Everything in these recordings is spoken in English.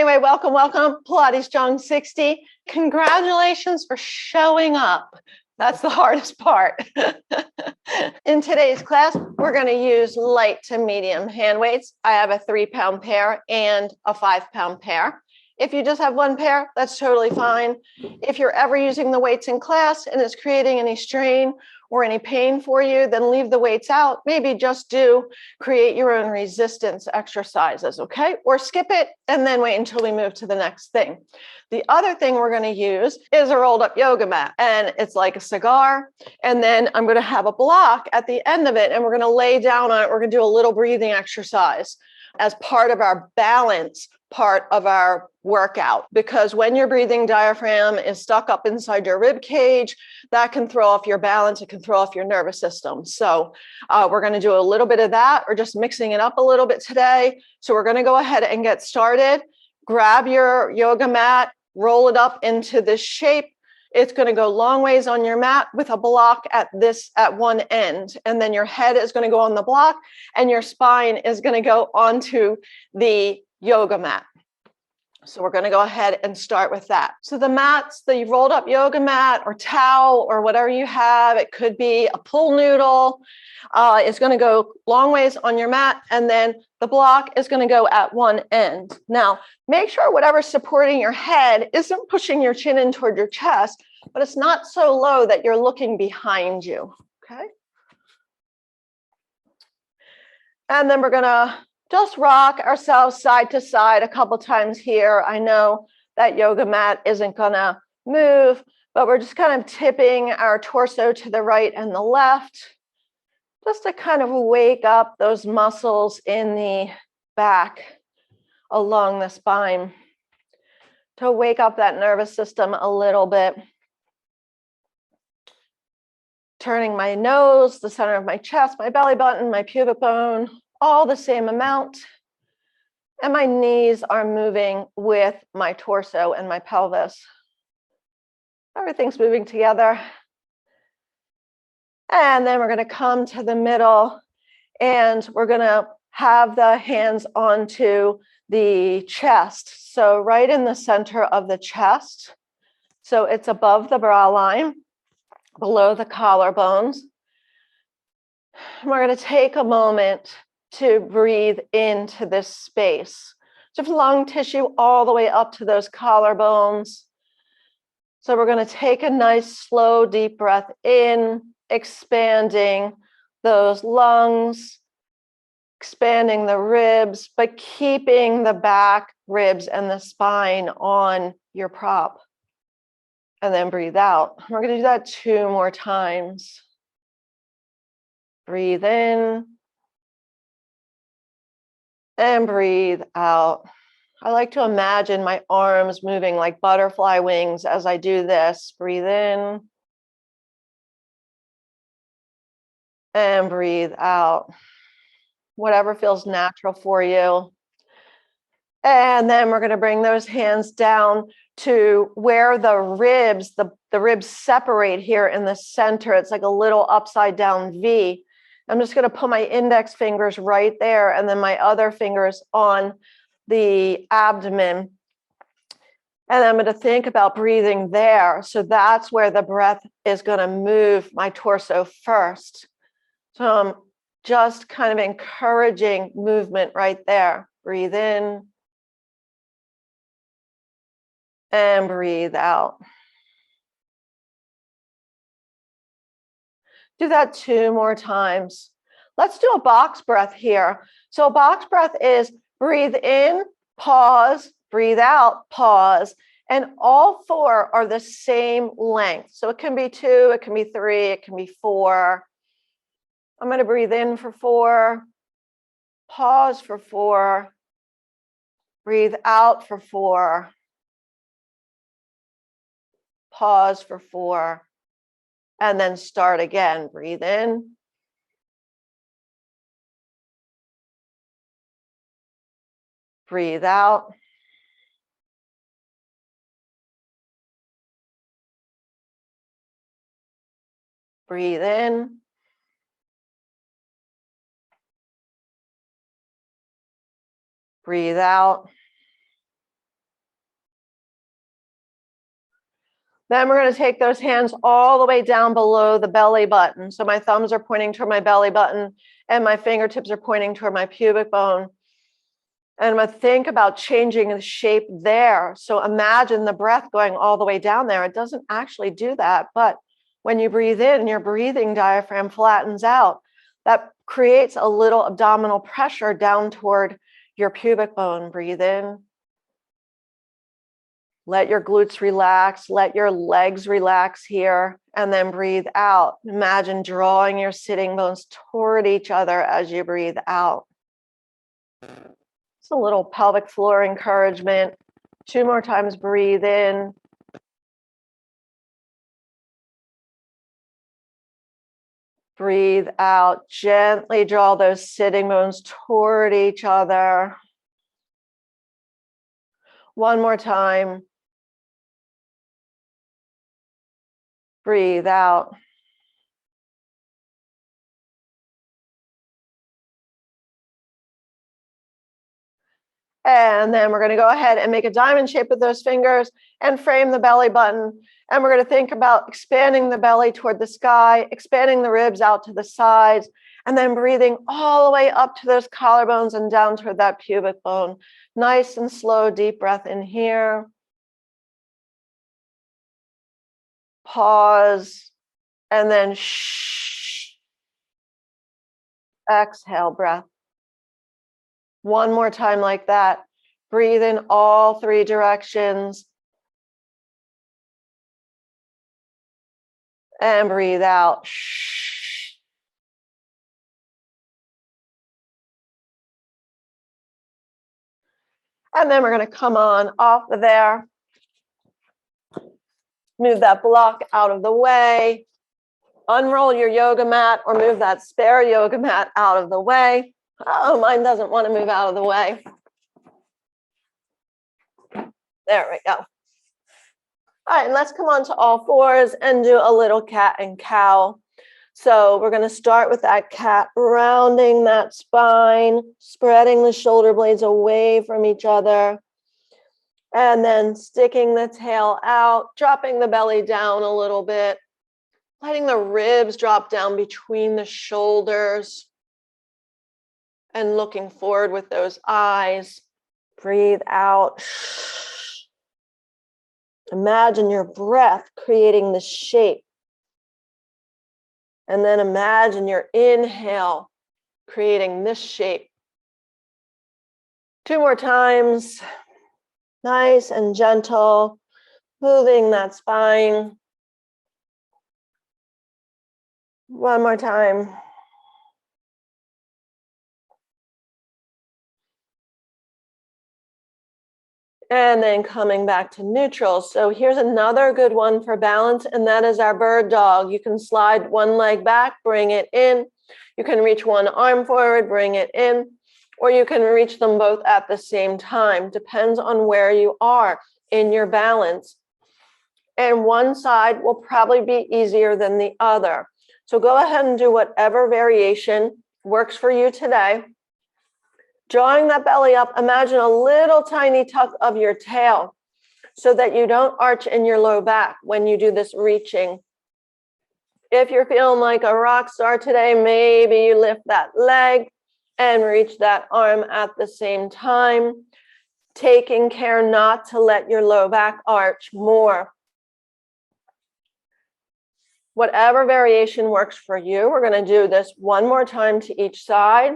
anyway, welcome, welcome, Pilates Strong 60. Congratulations for showing up. That's the hardest part. In today's class, we're going to use light to medium hand weights. I have a 3-pound pair and a 5-pound pair. If you just have one pair, that's totally fine. If you're ever using the weights in class and it's creating any strain or any pain for you, then leave the weights out. Maybe just create your own resistance exercises, okay? Or skip it and then wait until we move to the next thing. The other thing we're going to use is a rolled up yoga mat, and it's like a cigar. And then I'm going to have a block at the end of it, and we're going to lay down on it. We're going to do a little breathing exercise as part of our balance part of our workout, because when your breathing diaphragm is stuck up inside your rib cage, that can throw off your balance. It can throw off your nervous system. So we're going to do a little bit of that. We're just mixing it up a little bit today. So we're going to go ahead and get started. Grab your yoga mat, roll it up into this shape. It's going to go long ways on your mat with a block at one end. And then your head is going to go on the block and your spine is going to go onto the yoga mat. So we're going to go ahead and start with that. So the mats, the rolled up yoga mat or towel or whatever you have, it could be a pool noodle, is going to go long ways on your mat. And then the block is going to go at one end. Now, make sure whatever's supporting your head isn't pushing your chin in toward your chest, but it's not so low that you're looking behind you. Okay. And then we're going to just rock ourselves side to side a couple times here. I know that yoga mat isn't going to move, but we're just kind of tipping our torso to the right and the left, just to kind of wake up those muscles in the back along the spine, to wake up that nervous system a little bit. Turning my nose, the center of my chest, my belly button, my pubic bone, all the same amount. And my knees are moving with my torso and my pelvis. Everything's moving together. And then we're going to come to the middle and we're going to have the hands onto the chest. So right in the center of the chest. So it's above the brow line, below the collarbones. We're going to take a moment to breathe into this space. So lung tissue all the way up to those collarbones. So we're going to take a nice, slow, deep breath in, expanding those lungs, expanding the ribs, but keeping the back ribs and the spine on your prop. And then breathe out. We're going to do that 2 more times. Breathe in. And breathe out. I like to imagine my arms moving like butterfly wings as I do this. Breathe in. And breathe out. Whatever feels natural for you. And then we're going to bring those hands down to where the ribs, the ribs separate here in the center. It's like a little upside down V. I'm just going to put my index fingers right there and then my other fingers on the abdomen. And I'm going to think about breathing there. So that's where the breath is going to move my torso first. So I'm just kind of encouraging movement right there. Breathe in and breathe out. Do that 2 more times. Let's do a box breath here. So a box breath is breathe in, pause, breathe out, pause. And all 4 are the same length. So it can be 2, it can be 3, it can be 4. I'm going to breathe in for 4, pause for 4, breathe out for 4, pause for 4. And then start again. Breathe in. Breathe out. Breathe in. Breathe out. Then we're going to take those hands all the way down below the belly button. So my thumbs are pointing toward my belly button and my fingertips are pointing toward my pubic bone. And I'm going to think about changing the shape there. So imagine the breath going all the way down there. It doesn't actually do that, but when you breathe in, your breathing diaphragm flattens out. That creates a little abdominal pressure down toward your pubic bone. Breathe in. Let your glutes relax. Let your legs relax here. And then breathe out. Imagine drawing your sitting bones toward each other as you breathe out. It's a little pelvic floor encouragement. 2 more times, breathe in. Breathe out. Gently draw those sitting bones toward each other. 1 more time. Breathe out. And then we're going to go ahead and make a diamond shape with those fingers and frame the belly button. And we're going to think about expanding the belly toward the sky, expanding the ribs out to the sides, and then breathing all the way up to those collarbones and down toward that pubic bone. Nice and slow, deep breath in here. Pause, and then shh. Exhale, breath. 1 more time like that. Breathe in all 3 directions. And breathe out. Shh. And then we're going to come on off of there. Move that block out of the way. Unroll your yoga mat or move that spare yoga mat out of the way. Oh, mine doesn't want to move out of the way. There we go. All right, and let's come on to all fours and do a little cat and cow. So we're going to start with that cat, rounding that spine, spreading the shoulder blades away from each other, and then sticking the tail out, dropping the belly down a little bit, letting the ribs drop down between the shoulders, and looking forward with those eyes. Breathe out. Imagine your breath creating the shape. And then imagine your inhale creating this shape. 2 more times. Nice and gentle, moving that spine. 1 more time. And then coming back to neutral. So here's another good one for balance, and that is our bird dog. You can slide one leg back, bring it in. You can reach one arm forward, bring it in, or you can reach them both at the same time. Depends on where you are in your balance. And one side will probably be easier than the other. So go ahead and do whatever variation works for you today. Drawing that belly up, imagine a little tiny tuck of your tail so that you don't arch in your low back when you do this reaching. If you're feeling like a rock star today, maybe you lift that leg and reach that arm at the same time, taking care not to let your low back arch more. Whatever variation works for you, we're going to do this 1 more time to each side.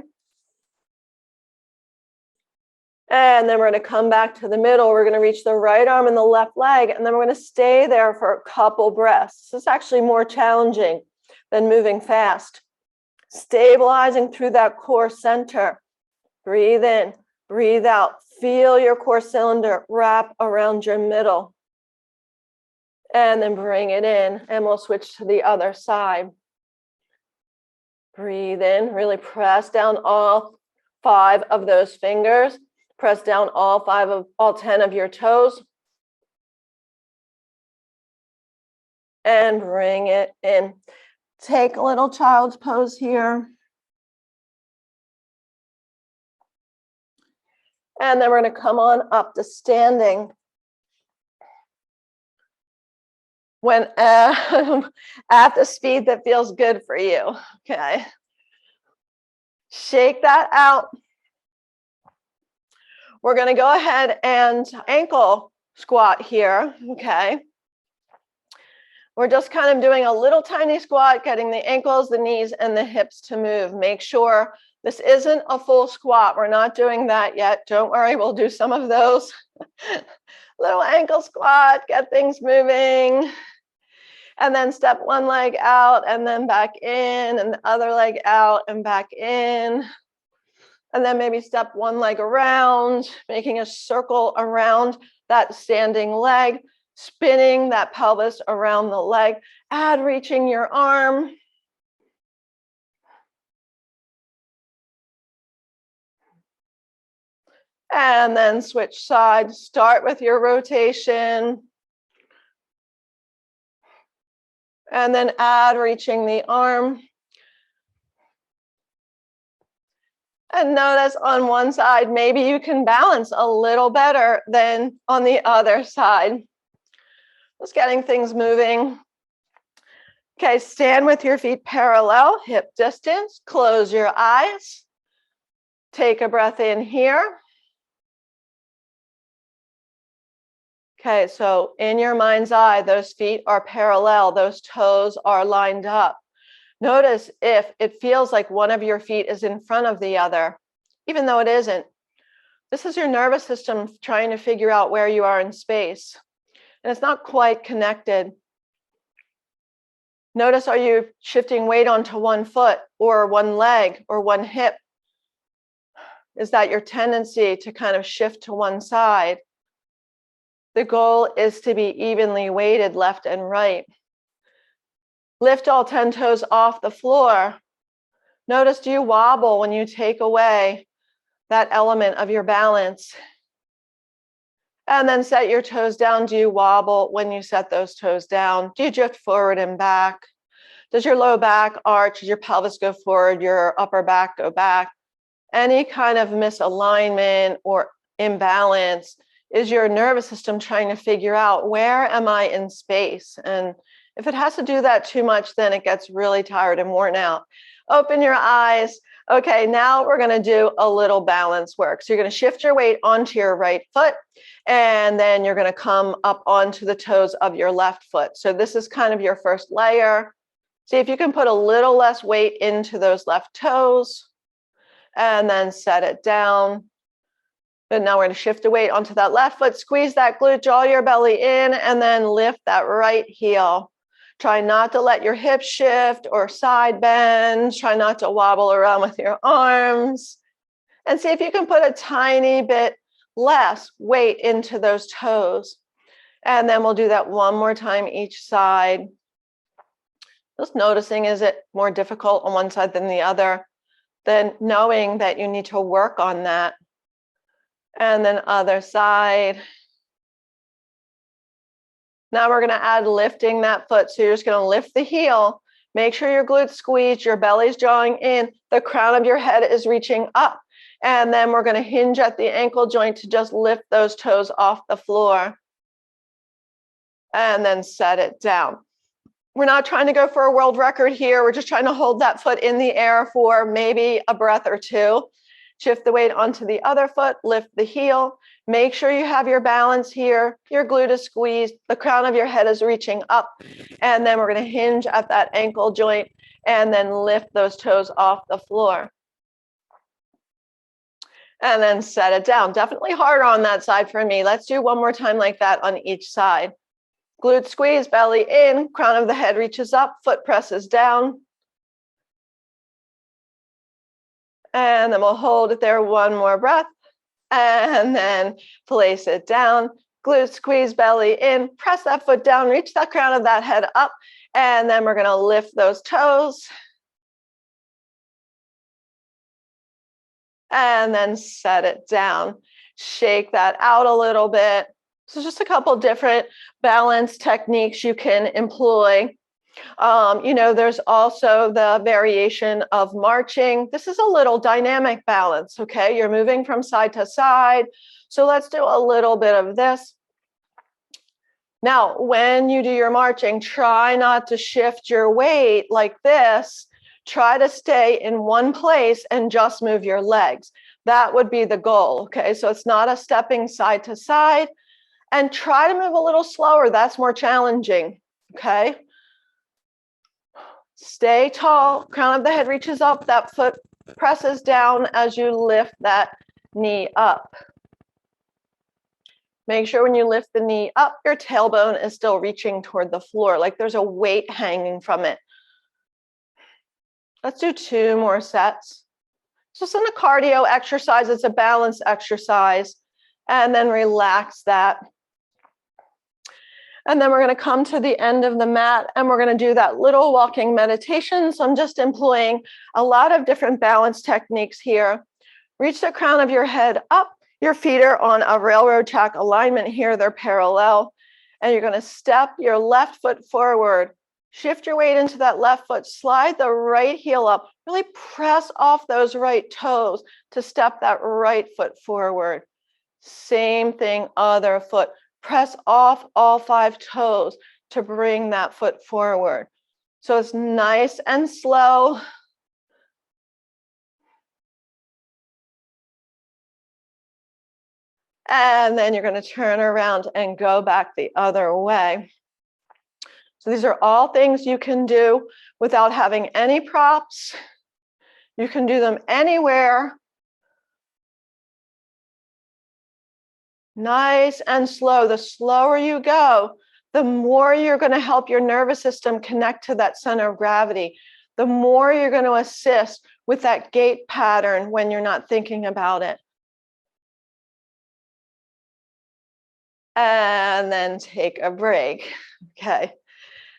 And then we're going to come back to the middle. We're going to reach the right arm and the left leg, and then we're going to stay there for a couple breaths. This is actually more challenging than moving fast. Stabilizing through that core center. Breathe in, breathe out. Feel your core cylinder wrap around your middle. And then bring it in, and we'll switch to the other side. Breathe in, really press down all 5 of those fingers. Press down all 10 of your toes. And bring it in. Take a little child's pose here. And then we're going to come on up to standing. when at the speed that feels good for you. Okay. Shake that out. We're going to go ahead and ankle squat here. Okay. We're just kind of doing a little tiny squat, getting the ankles, the knees, and the hips to move. Make sure this isn't a full squat. We're not doing that yet. Don't worry, we'll do some of those. Little ankle squat, get things moving. And then step one leg out and then back in, and the other leg out and back in. And then maybe step one leg around, making a circle around that standing leg, spinning that pelvis around the leg. Add reaching your arm. And then switch sides. Start with your rotation. And then add reaching the arm. And notice on one side, maybe you can balance a little better than on the other side. Just getting things moving. Okay, stand with your feet parallel, hip distance. Close your eyes. Take a breath in here. Okay, so in your mind's eye, those feet are parallel. Those toes are lined up. Notice if it feels like one of your feet is in front of the other, even though it isn't. This is your nervous system trying to figure out where you are in space. And it's not quite connected. Notice, are you shifting weight onto one foot or one leg or one hip? Is that your tendency to kind of shift to one side? The goal is to be evenly weighted left and right. Lift all 10 toes off the floor. Notice, do you wobble when you take away that element of your balance? And then set your toes down. Do you wobble when you set those toes down? Do you drift forward and back? Does your low back arch? Does your pelvis go forward? Your upper back go back? Any kind of misalignment or imbalance is your nervous system trying to figure out, where am I in space? And if it has to do that too much, then it gets really tired and worn out. Open your eyes. Okay, now we're going to do a little balance work. So you're going to shift your weight onto your right foot, and then you're going to come up onto the toes of your left foot. So this is kind of your first layer. See if you can put a little less weight into those left toes, and then set it down. But now we're going to shift the weight onto that left foot, squeeze that glute, draw your belly in, and then lift that right heel. Try not to let your hips shift or side bend. Try not to wobble around with your arms. And see if you can put a tiny bit less weight into those toes. And then we'll do that one more time each side. Just noticing, is it more difficult on one side than the other? Then knowing that you need to work on that. And then other side. Now we're going to add lifting that foot. So you're just going to lift the heel. Make sure your glutes squeeze, your belly's drawing in, the crown of your head is reaching up. And then we're going to hinge at the ankle joint to just lift those toes off the floor. And then set it down. We're not trying to go for a world record here. We're just trying to hold that foot in the air for maybe a breath or two. Shift the weight onto the other foot, lift the heel. Make sure you have your balance here. Your glute is squeezed. The crown of your head is reaching up. And then we're going to hinge at that ankle joint and then lift those toes off the floor. And then set it down. Definitely harder on that side for me. Let's do one more time like that on each side. Glute squeeze, belly in, crown of the head reaches up, foot presses down. And then we'll hold it there one more breath. And then place it down. Glute squeeze, belly in, press that foot down, reach that crown of that head up. And then we're going to lift those toes. And then set it down. Shake that out a little bit. So just a couple different balance techniques you can employ. There's also the variation of marching. This is a little dynamic balance, okay? You're moving from side to side. So let's do a little bit of this. Now, when you do your marching, try not to shift your weight like this. Try to stay in one place and just move your legs. That would be the goal, okay? So it's not a stepping side to side. And try to move a little slower. That's more challenging, okay? Stay tall. Crown of the head reaches up. That foot presses down as you lift that knee up. Make sure when you lift the knee up, your tailbone is still reaching toward the floor, like there's a weight hanging from it. Let's do 2 more sets. It's just a cardio exercise. It's a balance exercise. And then relax that. And then we're going to come to the end of the mat and we're going to do that little walking meditation. So I'm just employing a lot of different balance techniques here. Reach the crown of your head up. Your feet are on a railroad track alignment here. They're parallel. And you're going to step your left foot forward. Shift your weight into that left foot. Slide the right heel up. Really press off those right toes to step that right foot forward. Same thing, other foot. Press off all 5 toes to bring that foot forward. So it's nice and slow. And then you're going to turn around and go back the other way. So these are all things you can do without having any props. You can do them anywhere. Nice and slow. The slower you go, the more you're going to help your nervous system connect to that center of gravity. The more you're going to assist with that gait pattern when you're not thinking about it. And then take a break. Okay.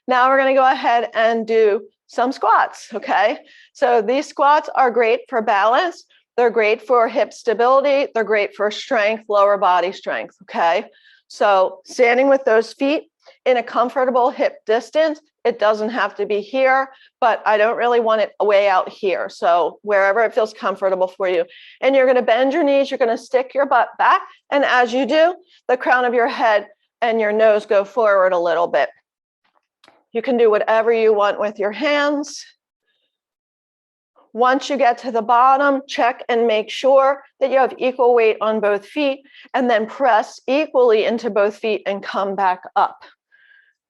Now we're going to go ahead and do some squats. Okay. So these squats are great for balance. They're great for hip stability. They're great for strength, lower body strength. Okay. So standing with those feet in a comfortable hip distance. It doesn't have to be here, but I don't really want it way out here. So wherever it feels comfortable for you. And you're going to bend your knees. You're going to stick your butt back. And as you do, the crown of your head and your nose go forward a little bit. You can do whatever you want with your hands. Once you get to the bottom, check and make sure that you have equal weight on both feet, and then press equally into both feet and come back up.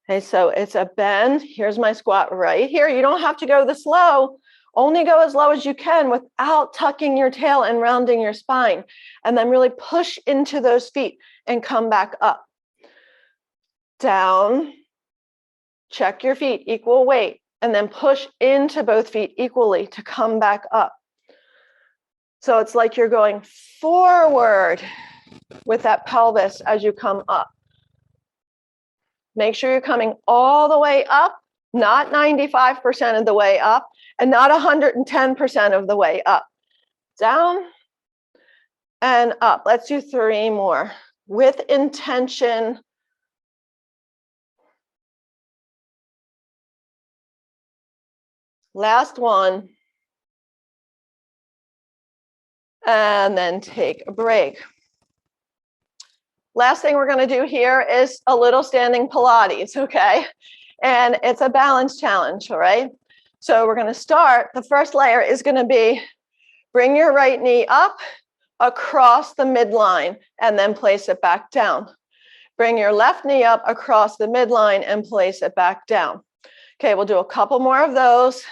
Okay, so it's a bend. Here's my squat right here. You don't have to go this low. Only go as low as you can without tucking your tail and rounding your spine. And then really push into those feet and come back up. Down. Check your feet, equal weight. And then push into both feet equally to come back up. So it's like you're going forward with that pelvis as you come up. Make sure you're coming all the way up, not 95% of the way up, and not 110% of the way up. Down and up. Let's do 3 more with intention. Last one. And then take a break. Last thing we're going to do here is a little standing Pilates, okay? And it's a balance challenge, all right? So we're going to start. The first layer is going to be bring your right knee up across the midline and then place it back down. Bring your left knee up across the midline and place it back down. Okay, we'll do a couple more of those.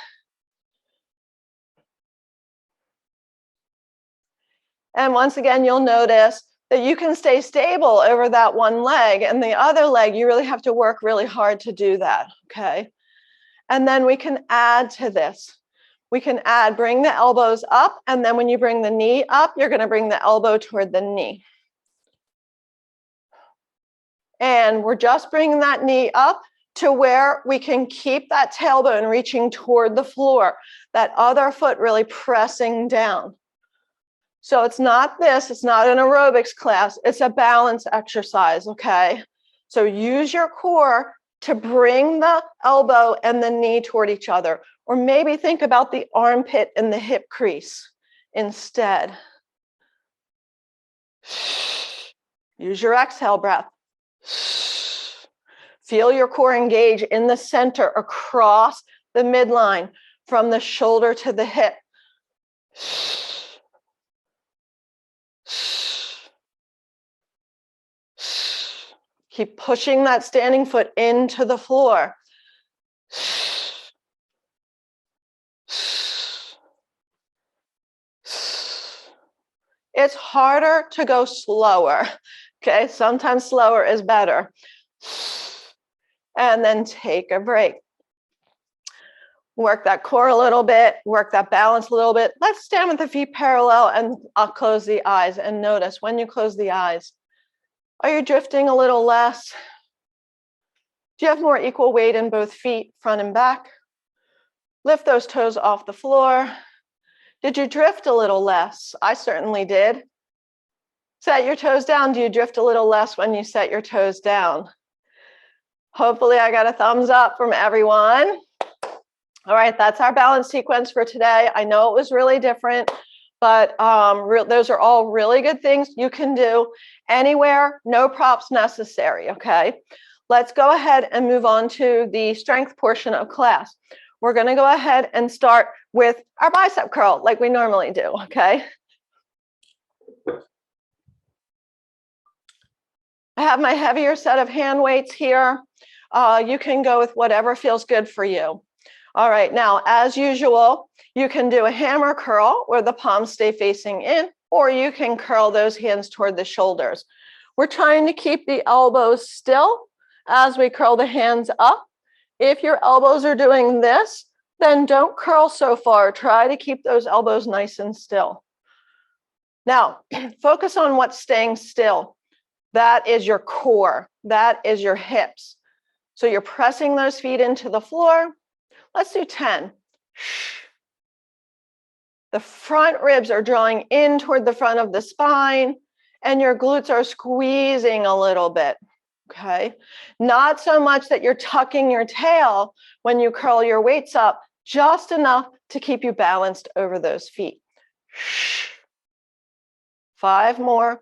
And once again, you'll notice that you can stay stable over that one leg, and the other leg, you really have to work really hard to do that, okay? And then we can add to this. We can add, bring the elbows up, and then when you bring the knee up, you're going to bring the elbow toward the knee. And we're just bringing that knee up to where we can keep that tailbone reaching toward the floor, that other foot really pressing down. So it's not this, it's not an aerobics class, it's a balance exercise, okay? So use your core to bring the elbow and the knee toward each other, or maybe think about the armpit and the hip crease instead. Use your exhale breath. Feel your core engage in the center across the midline from the shoulder to the hip. Keep pushing that standing foot into the floor. It's harder to go slower. Okay, sometimes slower is better. And then take a break. Work that core a little bit, work that balance a little bit. Let's stand with the feet parallel, and I'll close the eyes and notice when you close the eyes. Are you drifting a little less? Do you have more equal weight in both feet, front and back? Lift those toes off the floor. Did you drift a little less? I certainly did. Set your toes down. Do you drift a little less when you set your toes down? Hopefully I got a thumbs up from everyone. All right, that's our balance sequence for today. I know it was really different, but those are all really good things you can do anywhere, no props necessary, okay? Let's go ahead and move on to the strength portion of class. We're gonna go ahead and start with our bicep curl like we normally do, okay? I have my heavier set of hand weights here. You can go with whatever feels good for you. All right, now, as usual, you can do a hammer curl where the palms stay facing in, or you can curl those hands toward the shoulders. We're trying to keep the elbows still as we curl the hands up. If your elbows are doing this, then don't curl so far. Try to keep those elbows nice and still. Now, focus on what's staying still. That is your core. That is your hips. So you're pressing those feet into the floor. Let's do 10. The front ribs are drawing in toward the front of the spine, and your glutes are squeezing a little bit, okay? Not so much that you're tucking your tail when you curl your weights up, just enough to keep you balanced over those feet. 5 more.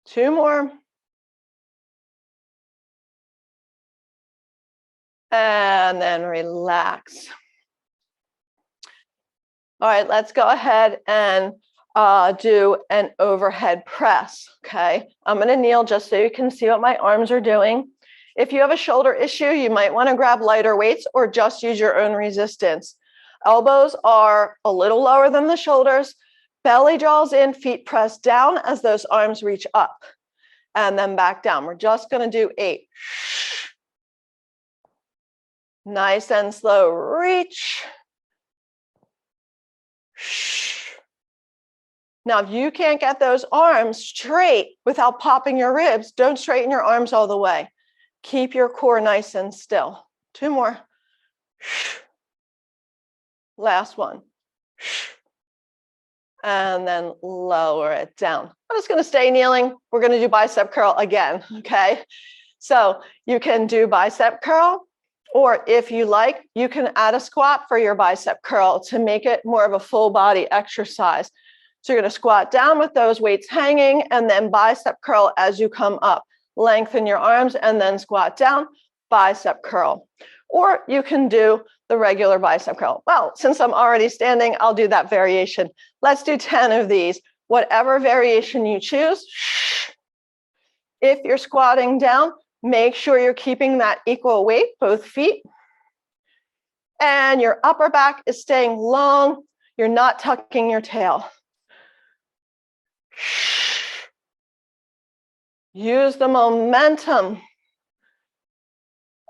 2 more. And then relax. All right, let's go ahead and do an overhead press, okay? I'm gonna kneel just so you can see what my arms are doing. If you have a shoulder issue, you might wanna grab lighter weights or just use your own resistance. Elbows are a little lower than the shoulders. Belly draws in, feet press down as those arms reach up. And then back down. We're just gonna do 8. Nice and slow, reach. Now, if you can't get those arms straight without popping your ribs, don't straighten your arms all the way. Keep your core nice and still. 2 more. Last one. And then lower it down. I'm just gonna stay kneeling. We're gonna do bicep curl again, okay? So you can do bicep curl, or if you like, you can add a squat for your bicep curl to make it more of a full body exercise. So you're gonna squat down with those weights hanging and then bicep curl as you come up. Lengthen your arms and then squat down, bicep curl. Or you can do the regular bicep curl. Well, since I'm already standing, I'll do that variation. Let's do 10 of these, whatever variation you choose. If you're squatting down, make sure you're keeping that equal weight, both feet. And your upper back is staying long. You're not tucking your tail. Use the momentum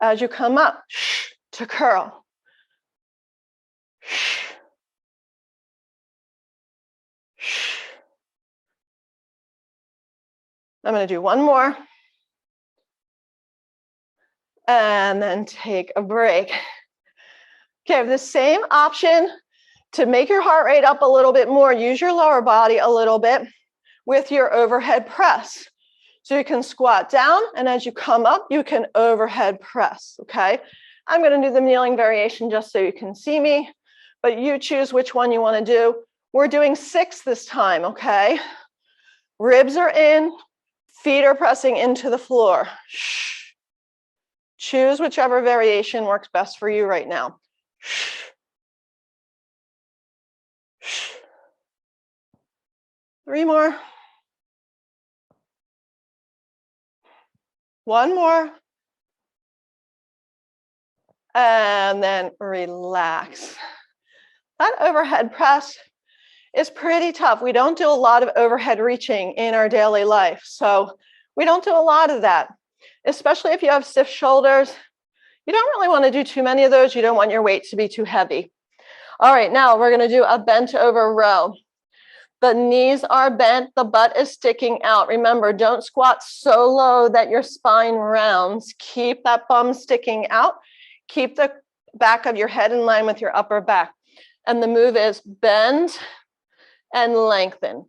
as you come up to curl. I'm going to do one more. And then take a break. Okay, the same option to make your heart rate up a little bit more. Use your lower body a little bit with your overhead press. So you can squat down, and as you come up, you can overhead press, okay? I'm going to do the kneeling variation just so you can see me, but you choose which one you want to do. We're doing 6 this time, okay? Ribs are in, feet are pressing into the floor. Choose whichever variation works best for you right now. 3 more. 1 more. And then relax. That overhead press is pretty tough. We don't do a lot of overhead reaching in our daily life. So we don't do a lot of that, especially if you have stiff shoulders. You don't really want to do too many of those. You don't want your weight to be too heavy. All right, now we're going to do a bent over row. The knees are bent, the butt is sticking out. Remember, don't squat so low that your spine rounds. Keep that bum sticking out. Keep the back of your head in line with your upper back. And the move is bend and lengthen.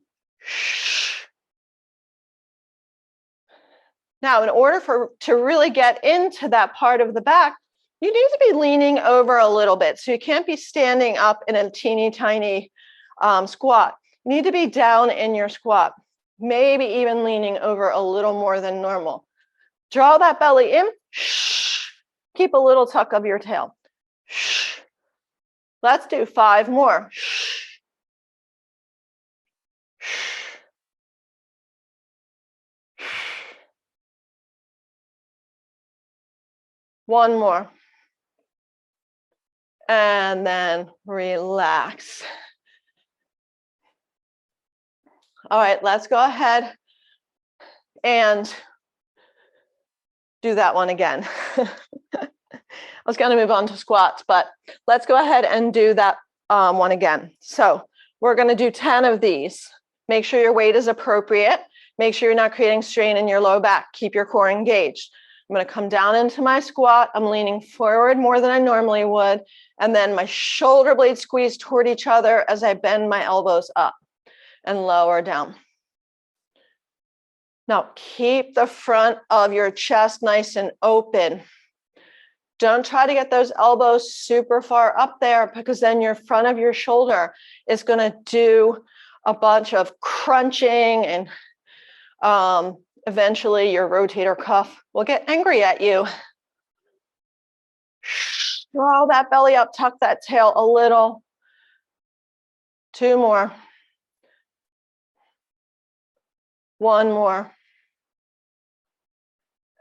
Now, in order to really get into that part of the back, you need to be leaning over a little bit. So you can't be standing up in a teeny tiny squat. You need to be down in your squat, maybe even leaning over a little more than normal. Draw that belly in. Keep a little tuck of your tail. Let's do 5 more. One more. And then relax. All right, let's go ahead and do that one again. I was going to move on to squats, but let's go ahead and do that one again. So we're going to do 10 of these. Make sure your weight is appropriate. Make sure you're not creating strain in your low back. Keep your core engaged. I'm going to come down into my squat. I'm leaning forward more than I normally would. And then my shoulder blades squeeze toward each other as I bend my elbows up and lower down. Now keep the front of your chest nice and open. Don't try to get those elbows super far up there, because then your front of your shoulder is going to do a bunch of crunching, and eventually your rotator cuff will get angry at you. Draw that belly up, tuck that tail a little. 2 more. 1 more.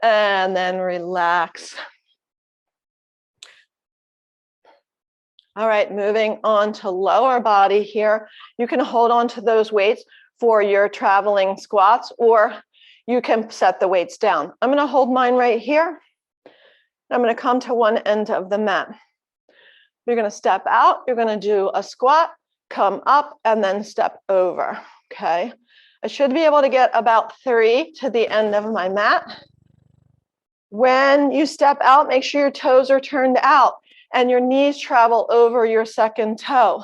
And then relax. All right, moving on to lower body here. You can hold on to those weights for your traveling squats, or you can set the weights down. I'm going to hold mine right here. I'm going to come to one end of the mat. You're going to step out. You're going to do a squat, come up, and then step over. Okay. I should be able to get about 3 to the end of my mat. When you step out, make sure your toes are turned out and your knees travel over your second toe.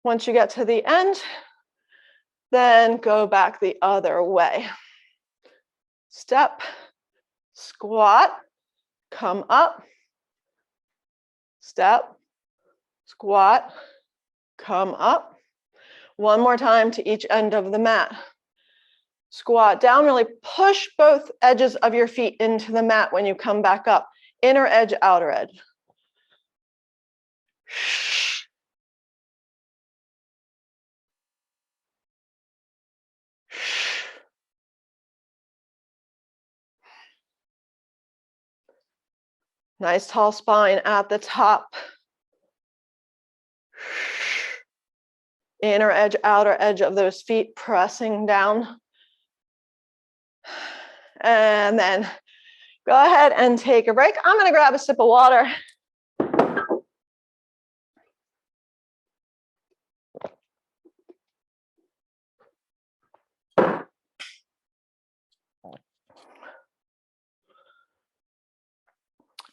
Once you get to the end, then go back the other way. Step, squat, come up, step, squat, come up. One more time to each end of the mat. Squat down, really push both edges of your feet into the mat when you come back up. Inner edge, outer edge. Nice tall spine at the top. Inner edge, outer edge of those feet pressing down. And then go ahead and take a break. I'm going to grab a sip of water.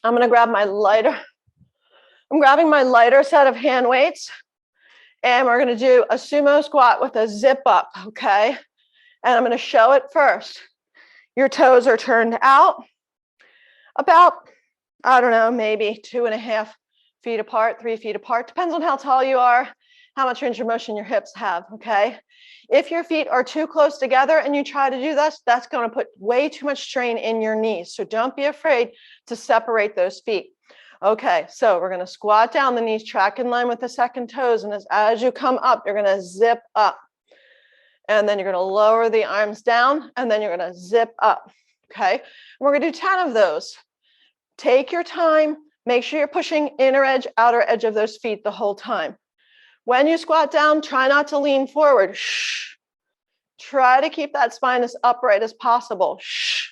I'm going to grab my lighter. I'm grabbing my lighter set of hand weights, and we're going to do a sumo squat with a zip up, okay? And I'm going to show it first. Your toes are turned out about, I don't know, maybe 2.5 feet apart, 3 feet apart. Depends on how tall you are how much range of motion your hips have, okay? If your feet are too close together and you try to do this, that's going to put way too much strain in your knees. So don't be afraid to separate those feet. Okay, so we're going to squat down, the knees track in line with the second toes. And as you come up, you're going to zip up. And then you're going to lower the arms down, and then you're going to zip up. Okay, we're going to do 10 of those. Take your time. Make sure you're pushing inner edge, outer edge of those feet the whole time. When you squat down, try not to lean forward. Shh. Try to keep that spine as upright as possible. Shh.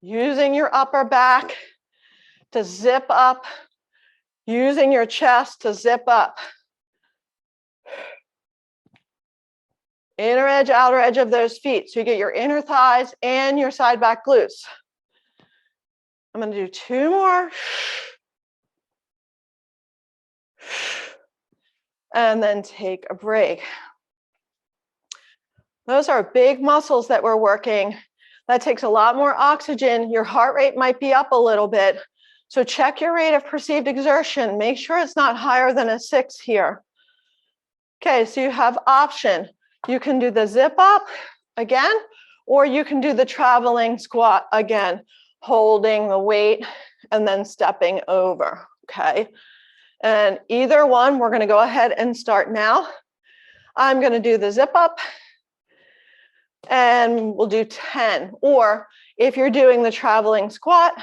Using your upper back to zip up. Using your chest to zip up. Inner edge, outer edge of those feet. So you get your inner thighs and your side back glutes. I'm going to do 2 more. And then take a break. Those are big muscles that we're working. That takes a lot more oxygen. Your heart rate might be up a little bit. So check your rate of perceived exertion. Make sure it's not higher than a 6 here. Okay, so you have option. You can do the zip up again, or you can do the traveling squat again, holding the weight and then stepping over, okay? And either one, we're going to go ahead and start now. I'm going to do the zip up, and we'll do 10. Or if you're doing the traveling squat,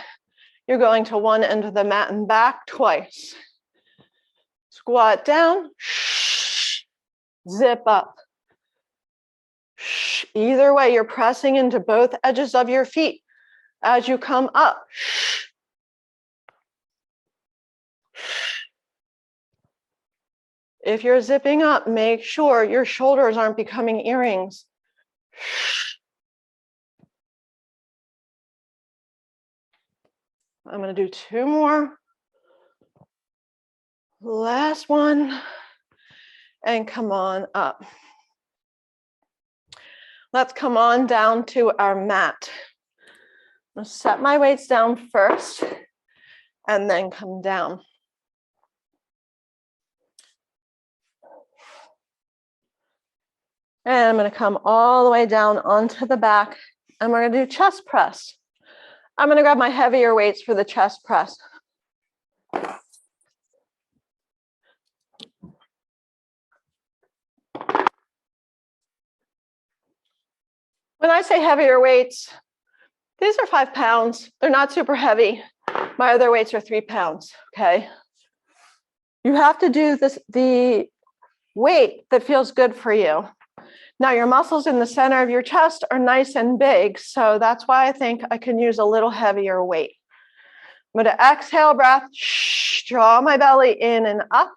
you're going to one end of the mat and back twice. Squat down, zip up. Either way, you're pressing into both edges of your feet as you come up. If you're zipping up, make sure your shoulders aren't becoming earrings. I'm going to do 2 more. Last one. And come on up. Let's come on down to our mat. I'm going to set my weights down first and then come down. And I'm going to come all the way down onto the back, and we're going to do chest press. I'm going to grab my heavier weights for the chest press. When I say heavier weights, these are 5 pounds. They're not super heavy. My other weights are 3 pounds, okay? You have to do this, the weight that feels good for you. Now, your muscles in the center of your chest are nice and big, so that's why I think I can use a little heavier weight. I'm going to exhale breath, draw my belly in and up,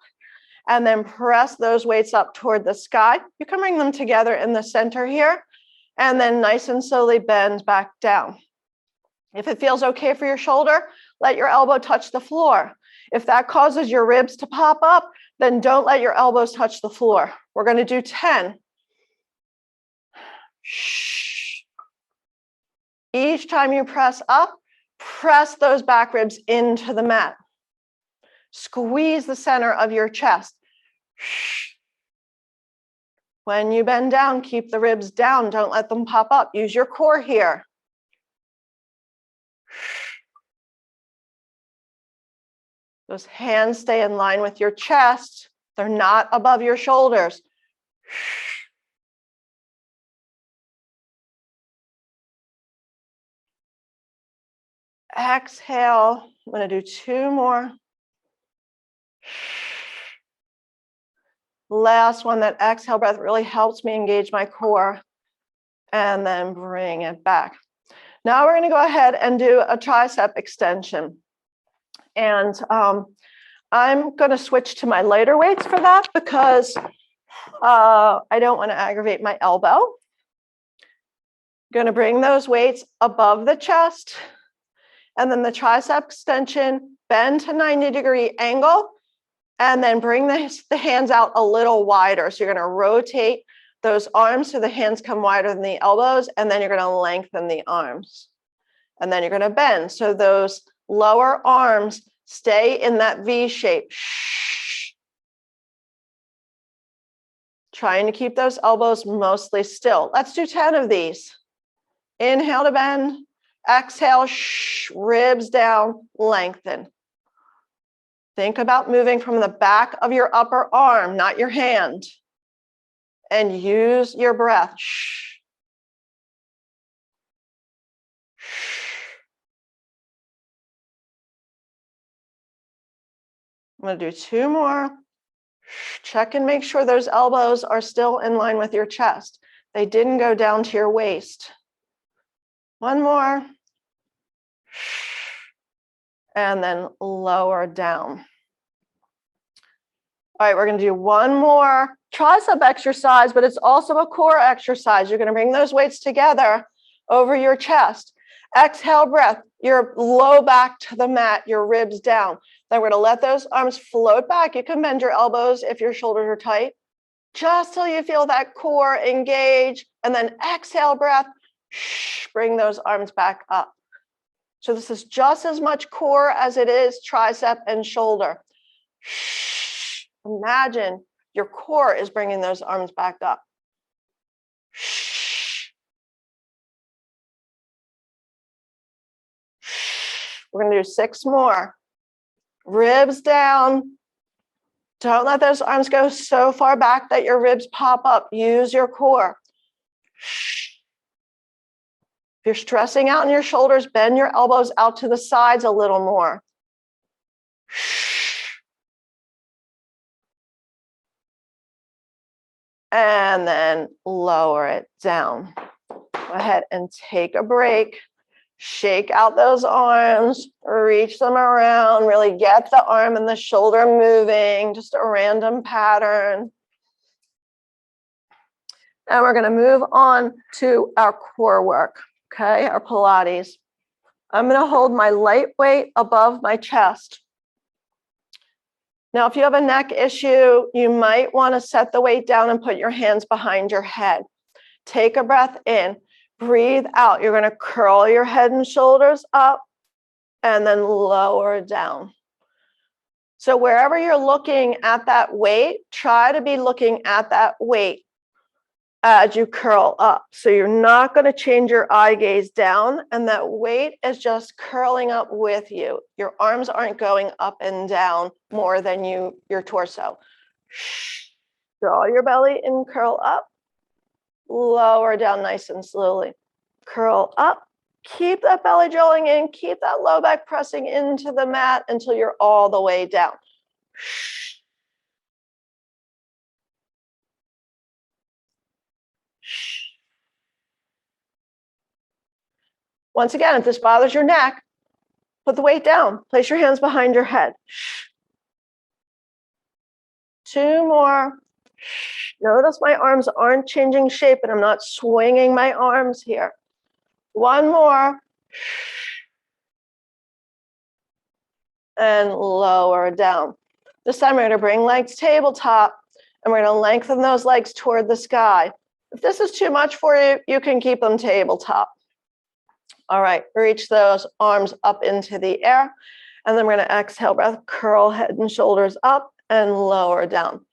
and then press those weights up toward the sky. You can bring them together in the center here, and then nice and slowly bend back down. If it feels okay for your shoulder, let your elbow touch the floor. If that causes your ribs to pop up, then don't let your elbows touch the floor. We're going to do 10. Each time you press up, press those back ribs into the mat. Squeeze the center of your chest. When you bend down, keep the ribs down. Don't let them pop up. Use your core here. Those hands stay in line with your chest. They're not above your shoulders. Exhale. I'm going to do 2 more. Last one. That exhale breath really helps me engage my core. And then bring it back. Now we're going to go ahead and do a tricep extension. And I'm going to switch to my lighter weights for that because I don't want to aggravate my elbow. I'm going to bring those weights above the chest. And then the tricep extension, bend to 90-degree angle, and then bring the hands out a little wider. So you're going to rotate those arms so the hands come wider than the elbows, and then you're going to lengthen the arms. And then you're going to bend. So those lower arms stay in that V shape. Trying to keep those elbows mostly still. Let's do 10 of these. Inhale to bend. Exhale, ribs down, lengthen. Think about moving from the back of your upper arm, not your hand. And use your breath. I'm going to do 2 more. Check and make sure those elbows are still in line with your chest. They didn't go down to your waist. 1 more. And then lower down. All right, we're going to do 1 more tricep exercise, but it's also a core exercise. You're going to bring those weights together over your chest. Exhale, breath, your low back to the mat, your ribs down. Then we're going to let those arms float back. You can bend your elbows if your shoulders are tight, just till you feel that core engage. And then exhale, breath, bring those arms back up. So this is just as much core as it is tricep and shoulder. Imagine your core is bringing those arms back up. We're going to do 6 more. Ribs down. Don't let those arms go so far back that your ribs pop up. Use your core. If you're stressing out in your shoulders, bend your elbows out to the sides a little more. And then lower it down. Go ahead and take a break. Shake out those arms, reach them around, really get the arm and the shoulder moving, just a random pattern. And we're going to move on to our core work, okay, our Pilates. I'm going to hold my light weight above my chest. Now, if you have a neck issue, you might want to set the weight down and put your hands behind your head. Take a breath in. Breathe out. You're going to curl your head and shoulders up and then lower down. So wherever you're looking at that weight, try to be looking at that weight as you curl up. So you're not going to change your eye gaze down, and that weight is just curling up with you. Your arms aren't going up and down more than your torso. Draw your belly and curl up. Lower down nice and slowly. Curl up. Keep that belly drawing in. Keep that low back pressing into the mat until you're all the way down. Once again, if this bothers your neck, put the weight down. Place your hands behind your head. 2 more. Notice my arms aren't changing shape and I'm not swinging my arms here. 1 more. And lower down. This time we're going to bring legs tabletop and we're going to lengthen those legs toward the sky. If this is too much for you, you can keep them tabletop. All right, reach those arms up into the air. And then we're going to exhale, breath, curl head and shoulders up and lower down.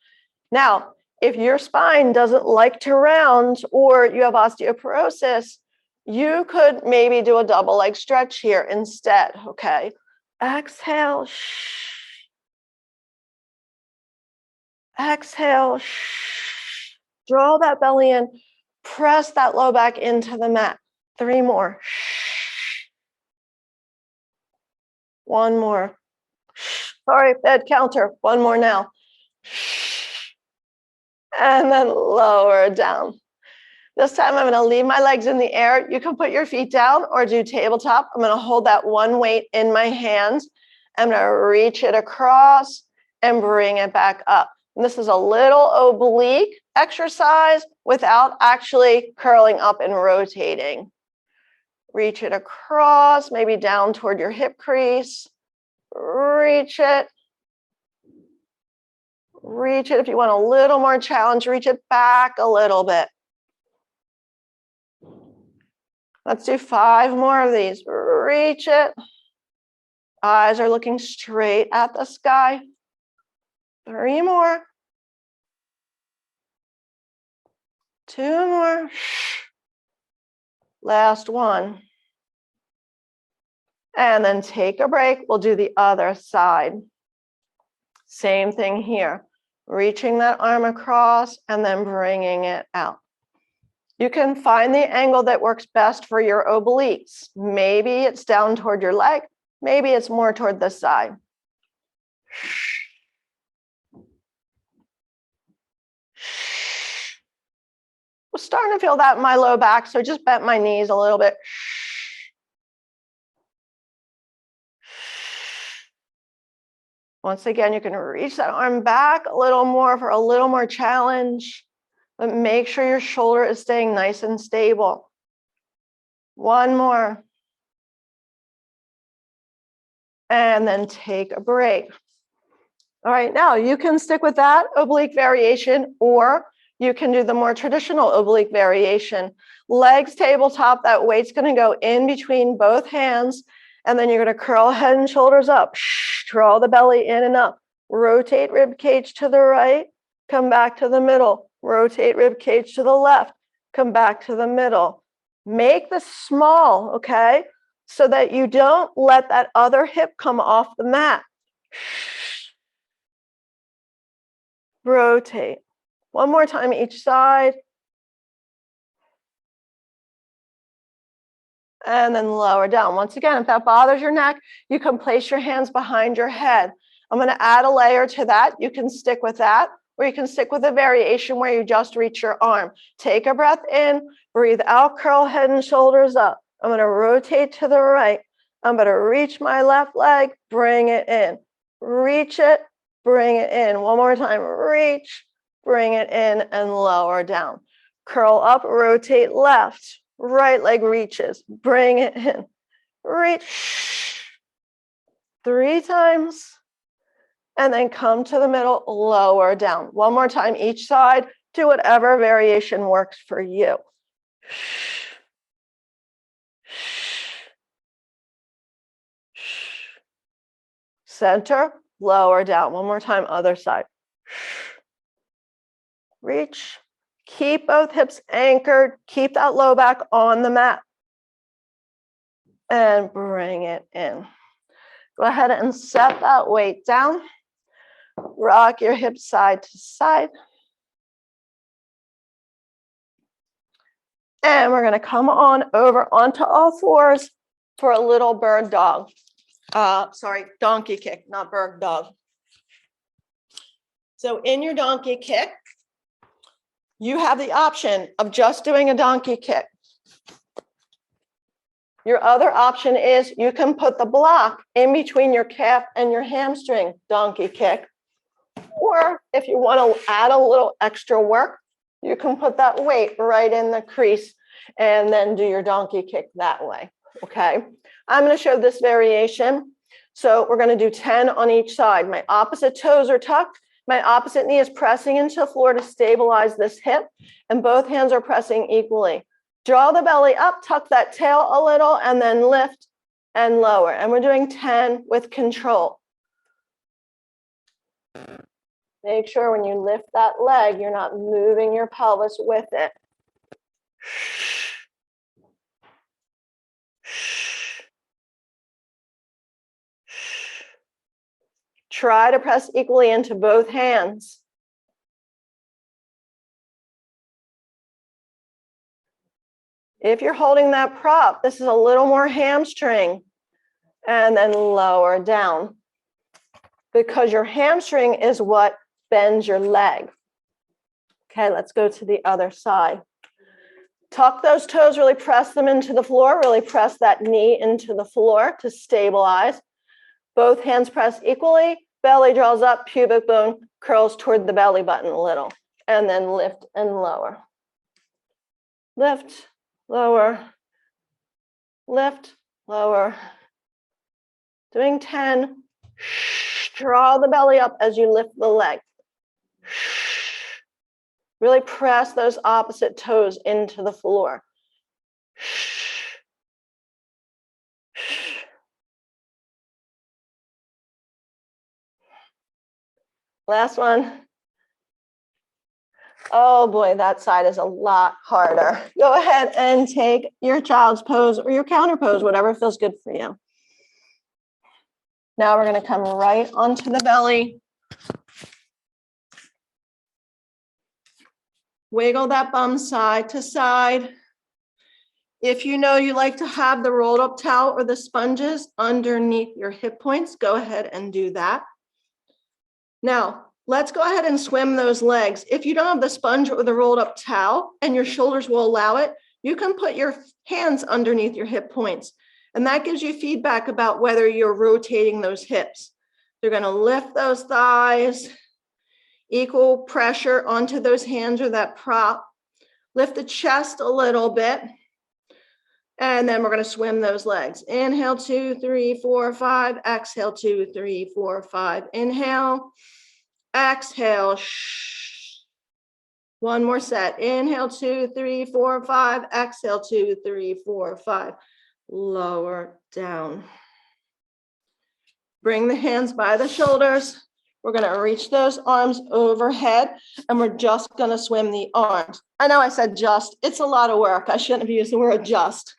Now, if your spine doesn't like to round or you have osteoporosis, you could maybe do a double leg stretch here instead, okay? Exhale. Exhale. Draw that belly in. Press that low back into the mat. 3 more. 1 more. Sorry, bad counter. 1 more now. And then lower down. This time I'm going to leave my legs in the air. You can put your feet down or do tabletop. I'm going to hold that 1 weight in my hands. I'm going to reach it across and bring it back up. And this is a little oblique exercise without actually curling up and rotating. Reach it across, maybe down toward your hip crease. Reach it. Reach it. If you want a little more challenge, reach it back a little bit. Let's do 5 more of these. Reach it. Eyes are looking straight at the sky. 3 more. 2 more. Last one. And then take a break. We'll do the other side. Same thing here. Reaching that arm across and then bringing it out. You can find the angle that works best for your obliques. Maybe it's down toward your leg. Maybe it's more toward the side. I'm starting to feel that in my low back, so just bent my knees a little bit. Once again, you can reach that arm back a little more for a little more challenge, but make sure your shoulder is staying nice and stable. 1 more. And then take a break. All right, now you can stick with that oblique variation, or you can do the more traditional oblique variation. Legs tabletop, that weight's gonna go in between both hands, and then you're gonna curl head and shoulders up. Draw the belly in and up. Rotate rib cage to the right, come back to the middle. Rotate rib cage to the left, come back to the middle. Make this small, okay? So that you don't let that other hip come off the mat. Rotate. 1 more time each side. And then lower down. Once again, if that bothers your neck, you can place your hands behind your head. I'm going to add a layer to that. You can stick with that, or you can stick with a variation where you just reach your arm. Take a breath in, breathe out, curl head and shoulders up. I'm going to rotate to the right. I'm going to reach my left leg, bring it in. Reach it, bring it in. 1 more time. Reach, bring it in, and lower down. Curl up, rotate left. Right leg reaches, bring it in. Reach. 3 times. And then come to the middle, lower down. 1 more time each side. Do whatever variation works for you. Center, lower down. 1 more time, other side. Reach. Keep both hips anchored. Keep that low back on the mat. And bring it in. Go ahead and set that weight down. Rock your hips side to side. And we're going to come on over onto all fours for a little bird dog. Donkey kick, not bird dog. So in your donkey kick, you have the option of just doing a donkey kick. Your other option is you can put the block in between your calf and your hamstring, donkey kick. Or if you want to add a little extra work, you can put that weight right in the crease and then do your donkey kick that way, okay? I'm going to show this variation. So we're going to do 10 on each side. My opposite toes are tucked. My opposite knee is pressing into the floor to stabilize this hip, and both hands are pressing equally. Draw the belly up, tuck that tail a little, and then lift and lower. And we're doing 10 with control. Make sure when you lift that leg, you're not moving your pelvis with it. Try to press equally into both hands. If you're holding that prop, this is a little more hamstring, and then lower down, because your hamstring is what bends your leg. Okay, let's go to the other side. Tuck those toes, really press them into the floor, really press that knee into the floor to stabilize. Both hands press equally, belly draws up, pubic bone curls toward the belly button a little, and then lift and lower. Lift, lower, lift, lower. Doing 10. Draw the belly up as you lift the leg. Really press those opposite toes into the floor. Last one. Oh boy, that side is a lot harder. Go ahead and take your child's pose or your counter pose, whatever feels good for you. Now we're going to come right onto the belly. Wiggle that bum side to side. If you know you like to have the rolled up towel or the sponges underneath your hip points, go ahead and do that. Now, let's go ahead and swim those legs. If you don't have the sponge or the rolled up towel and your shoulders will allow it, you can put your hands underneath your hip points. And that gives you feedback about whether you're rotating those hips. You're going to lift those thighs, equal pressure onto those hands or that prop. Lift the chest a little bit. And then we're going to swim those legs. Inhale, 2, 3, 4, 5. Exhale, 2, 3, 4, 5. Inhale. Exhale. One more set. Inhale, 2, 3, 4, 5. Exhale, 2, 3, 4, 5. Lower down. Bring the hands by the shoulders. We're going to reach those arms overhead, and we're just going to swim the arms. I know I said just. It's a lot of work. I shouldn't have used the word just.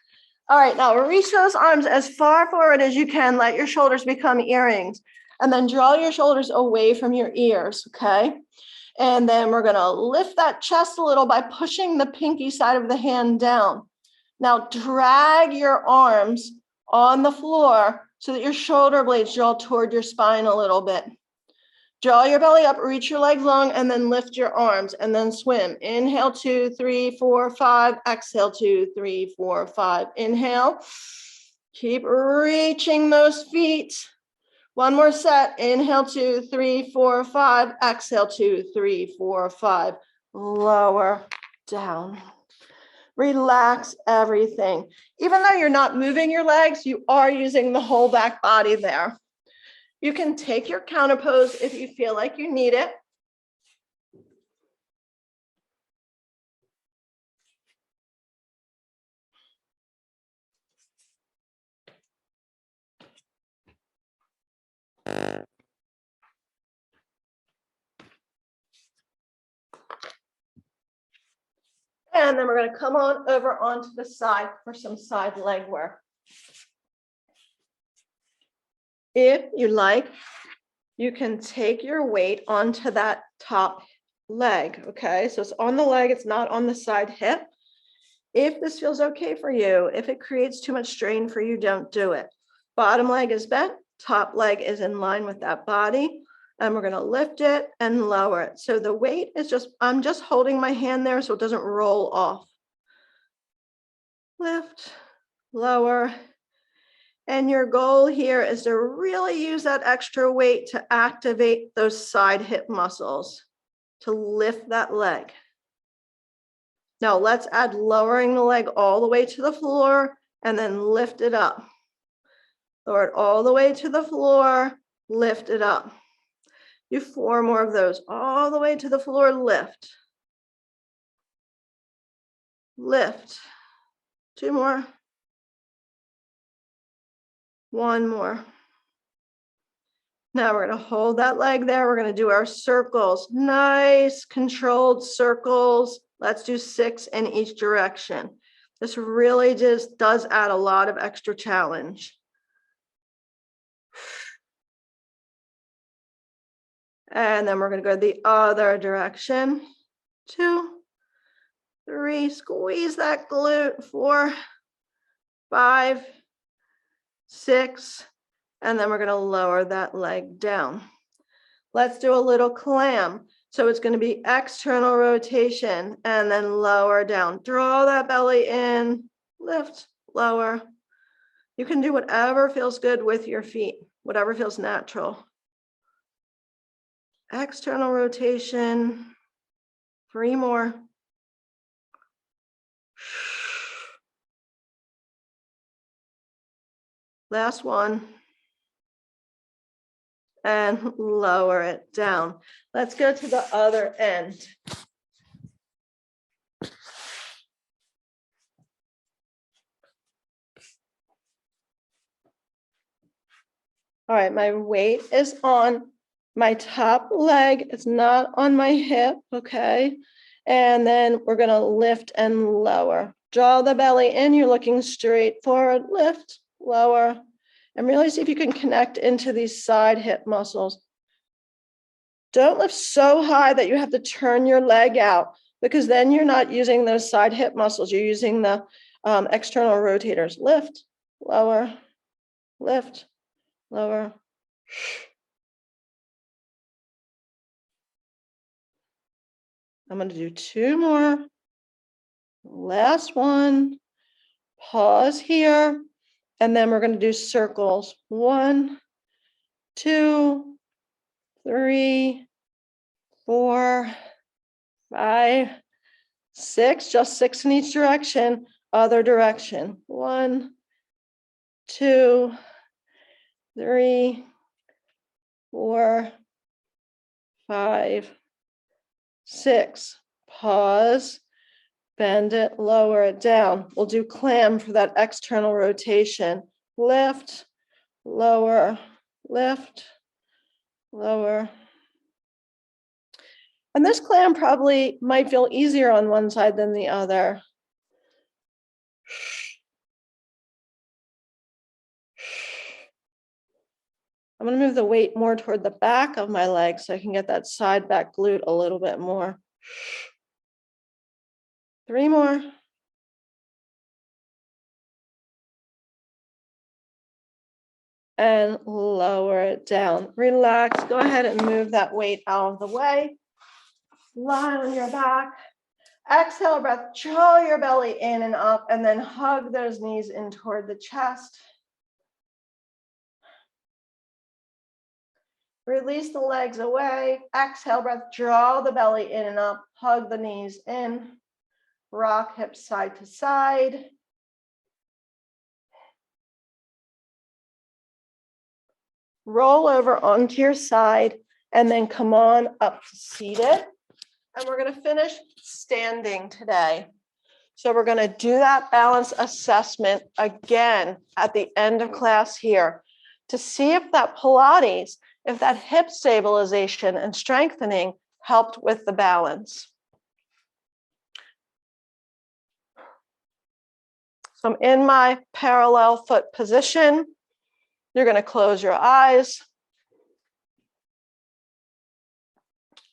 All right, now reach those arms as far forward as you can. Let your shoulders become earrings. And then draw your shoulders away from your ears, okay? And then we're going to lift that chest a little by pushing the pinky side of the hand down. Now drag your arms on the floor so that your shoulder blades draw toward your spine a little bit. Draw your belly up, reach your legs long, and then lift your arms and then swim. Inhale, 2, 3, 4, 5. Exhale, 2, 3, 4, 5. Inhale. Keep reaching those feet. One more set. Inhale, 2, 3, 4, 5. Exhale, 2, 3, 4, 5. Lower down. Relax everything. Even though you're not moving your legs, you are using the whole back body there. You can take your counter pose if you feel like you need it. And then we're going to come on over onto the side for some side leg work. If you like, you can take your weight onto that top leg, okay? So it's on the leg, it's not on the side hip. If this feels okay for you, if it creates too much strain for you, don't do it. Bottom leg is bent, top leg is in line with that body, and we're going to lift it and lower it. So the weight is just, I'm just holding my hand there so it doesn't roll off. Lift, lower. And your goal here is to really use that extra weight to activate those side hip muscles, to lift that leg. Now let's add lowering the leg all the way to the floor and then lift it up. Lower it all the way to the floor, lift it up. Do 4 more of those, all the way to the floor, lift. Lift. 2 more. 1 more. Now we're going to hold that leg there. We're going to do our circles. Nice controlled circles. Let's do 6 in each direction. This really just does add a lot of extra challenge. And then we're going to go the other direction. 2, 3, squeeze that glute. 4, 5, 6, and then we're going to lower that leg down. Let's do a little clam. So it's going to be external rotation and then lower down. Draw that belly in, lift, lower. You can do whatever feels good with your feet, whatever feels natural. External rotation. 3 more. Last one. and lower it down. Let's go to the other end. All right, my weight is on my top leg. It's not on my hip, okay? And then we're gonna lift and lower. Draw the belly in, you're looking straight forward, lift, lower, and really see if you can connect into these side hip muscles. Don't lift so high that you have to turn your leg out, because then you're not using those side hip muscles, you're using the external rotators. Lift, lower, lift, lower. I'm going to do 2 more. Last one. Pause here. And then we're going to do circles. 1, 2, 3, 4, 5, 6. Just 6 in each direction. Other direction. 1, 2, 3, 4, 5, 6. Pause, bend it, lower it down. We'll do clam for that external rotation. Lift, lower, lift, lower. And this clam probably might feel easier on one side than the other. I'm going to move the weight more toward the back of my leg so I can get that side back glute a little bit more. 3 more. And lower it down. Relax. Go ahead and move that weight out of the way. Lie on your back. Exhale, breath. Draw your belly in and up, and then hug those knees in toward the chest. Release the legs away. Exhale, breath. Draw the belly in and up. Hug the knees in. Rock hips side to side. Roll over onto your side and then come on up to seated. And we're going to finish standing today. So we're going to do that balance assessment again at the end of class here to see if that Pilates, if that hip stabilization and strengthening helped with the balance. So I'm in my parallel foot position. You're going to close your eyes.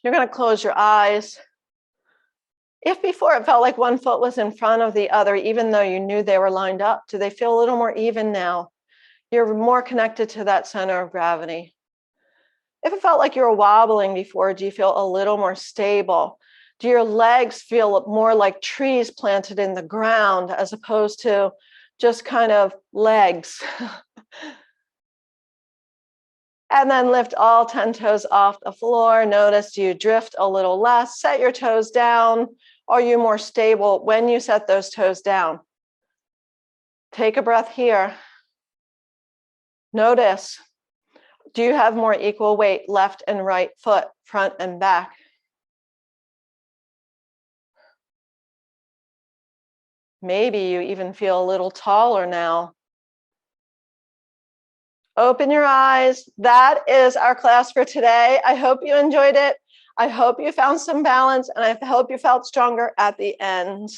You're going to close your eyes. If before it felt like one foot was in front of the other, even though you knew they were lined up, do they feel a little more even now? You're more connected to that center of gravity. If it felt like you were wobbling before, do you feel a little more stable? Do your legs feel more like trees planted in the ground as opposed to just kind of legs? And then lift all 10 toes off the floor. Notice you drift a little less. Set your toes down. Are you more stable when you set those toes down? Take a breath here. Notice, do you have more equal weight left and right foot, front and back? Maybe you even feel a little taller now. Open your eyes. That is our class for today. I hope you enjoyed it. I hope you found some balance, and I hope you felt stronger at the end.